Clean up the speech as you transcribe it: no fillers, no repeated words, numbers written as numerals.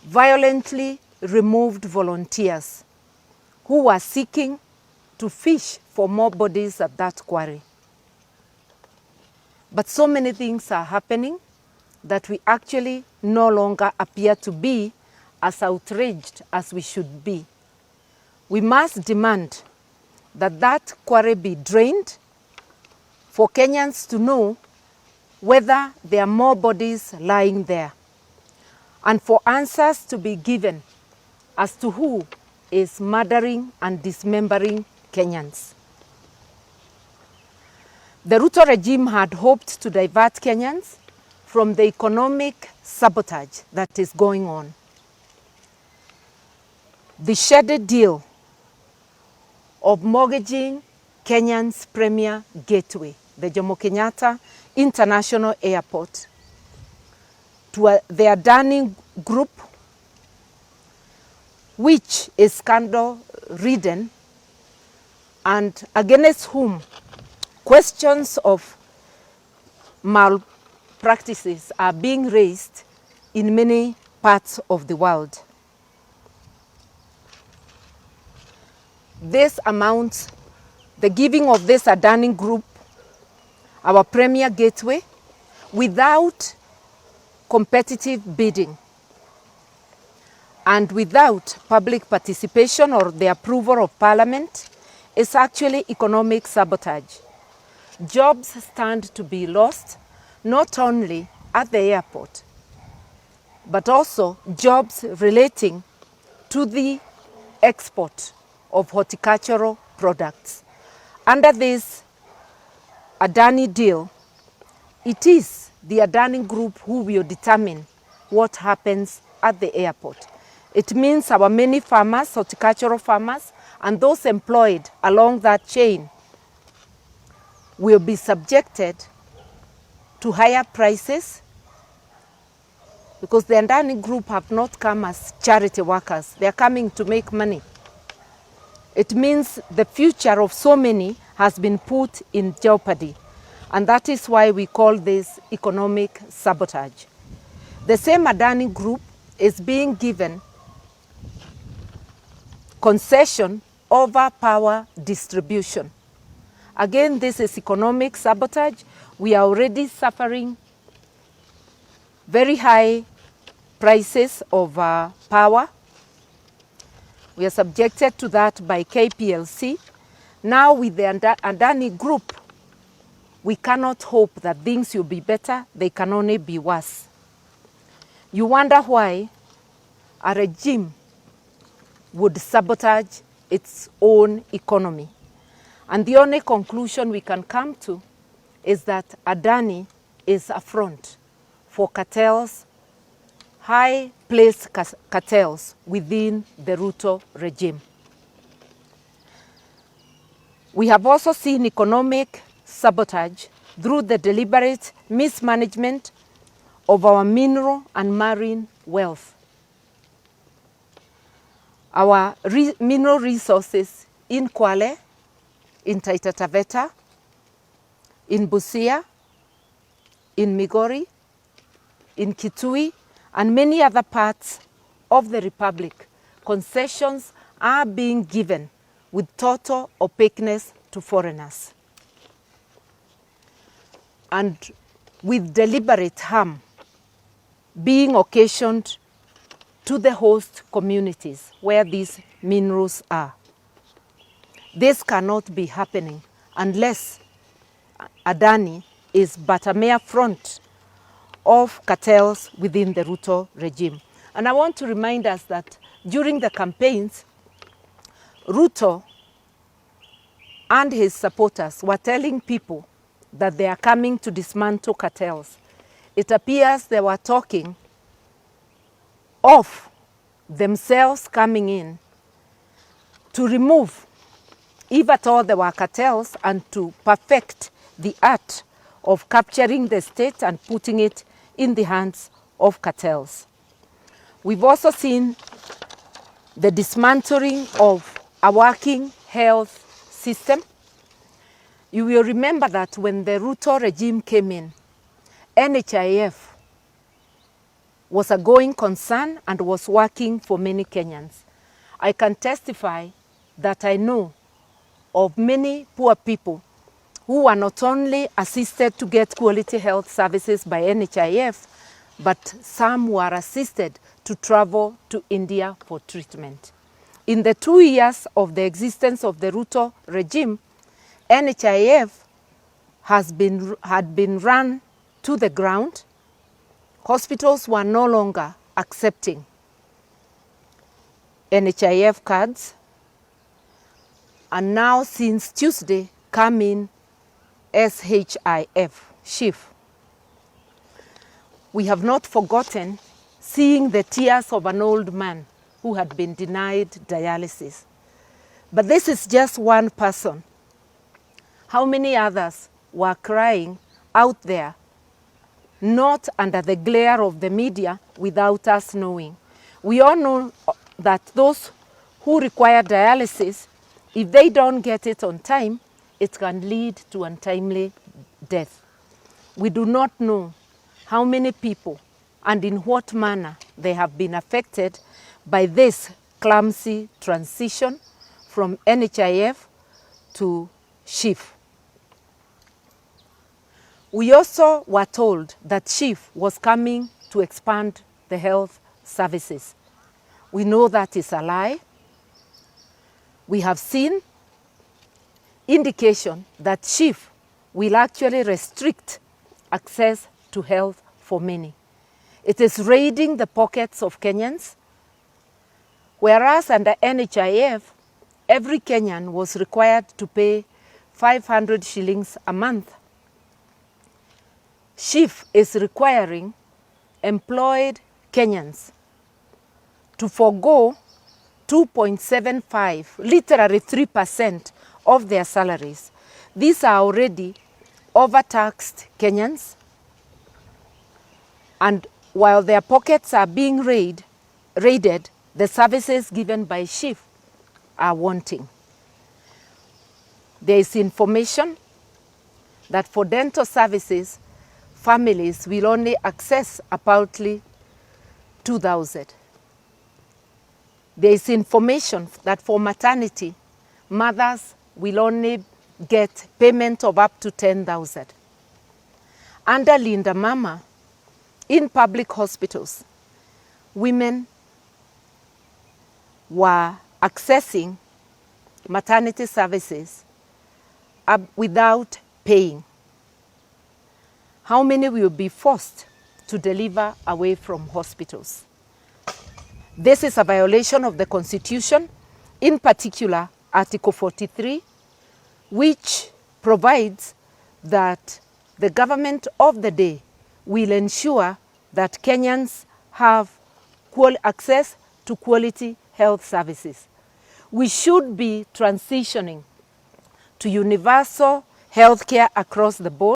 violently removed volunteers who were seeking to fish for more bodies at that quarry. But so many things are happening that we actually no longer appear to be as outraged as we should be. We must demand that that quarry be drained for Kenyans to know whether there are more bodies lying there, and for answers to be given as to who is murdering and dismembering Kenyans. The Ruto regime had hoped to divert Kenyans from the economic sabotage that is going on. The shady deal of mortgaging Kenyan's premier gateway, the Jomo Kenyatta International Airport, to the Adani group, which is scandal-ridden and against whom questions of malpractices are being raised in many parts of the world. This amounts, the giving of this Adani group, our premier gateway, without competitive bidding and without public participation or the approval of Parliament, is actually economic sabotage. Jobs stand to be lost, not only at the airport, but also jobs relating to the export of horticultural products. Under this Adani deal, it is the Adani group who will determine what happens at the airport. It means our many farmers, horticultural farmers, and those employed along that chain will be subjected to higher prices, because the Adani group have not come as charity workers. They are coming to make money. It means the future of so many has been put in jeopardy, and that is why we call this economic sabotage. The same Adani group is being given concession over power distribution. Again, this is economic sabotage. We are already suffering very high prices of power. We are subjected to that by KPLC. Now with the Adani group, we cannot hope that things will be better. They can only be worse. You wonder why a regime would sabotage its own economy. And the only conclusion we can come to is that Adani is a front for cartels, high-placed cartels within the Ruto regime. We have also seen economic sabotage through the deliberate mismanagement of our mineral and marine wealth. Our mineral resources in Kwale, in Taita Taveta, in Busia, in Migori, in Kitui, and many other parts of the Republic, concessions are being given with total opaqueness to foreigners and with deliberate harm being occasioned to the host communities where these minerals are. This cannot be happening unless Adani is but a mere front of cartels within the Ruto regime. And I want to remind us that during the campaigns, Ruto and his supporters were telling people that they are coming to dismantle cartels. It appears they were talking of themselves coming in to remove, if at all there were cartels, and to perfect the art of capturing the state and putting it in the hands of cartels. We've also seen the dismantling of a working health system. You will remember that when the Ruto regime came in, NHIF was a going concern and was working for many Kenyans. I can testify that I know of many poor people who were not only assisted to get quality health services by NHIF, but some were assisted to travel to India for treatment. In the 2 years of the existence of the Ruto regime, NHIF had been run to the ground. Hospitals were no longer accepting NHIF cards, and now since Tuesday come in SHIF. We have not forgotten seeing the tears of an old man who had been denied dialysis. But this is just one person. How many others were crying out there, not under the glare of the media, without us knowing? We all know that those who require dialysis, if they don't get it on time, it can lead to untimely death. We do not know how many people and in what manner they have been affected by this clumsy transition from NHIF to SHIF. We also were told that SHIF was coming to expand the health services. We know that is a lie. We have seen indication that SHIF will actually restrict access to health for many. It is raiding the pockets of Kenyans, whereas under NHIF, every Kenyan was required to pay 500 shillings a month. SHIF is requiring employed Kenyans to forego 2.75, literally 3% of their salaries. These are already overtaxed Kenyans, and while their pockets are being raided, the services given by SHIF are wanting. There is information that for dental services, families will only access about 2,000. There is information that for maternity, mothers will only get payment of up to 10,000. Under Linda Mama, in public hospitals, women were accessing maternity services without paying. How many will be forced to deliver away from hospitals? This is a violation of the Constitution, in particular Article 43, which provides that the government of the day will ensure that Kenyans have access to quality health services. We should be transitioning to universal health care across the board.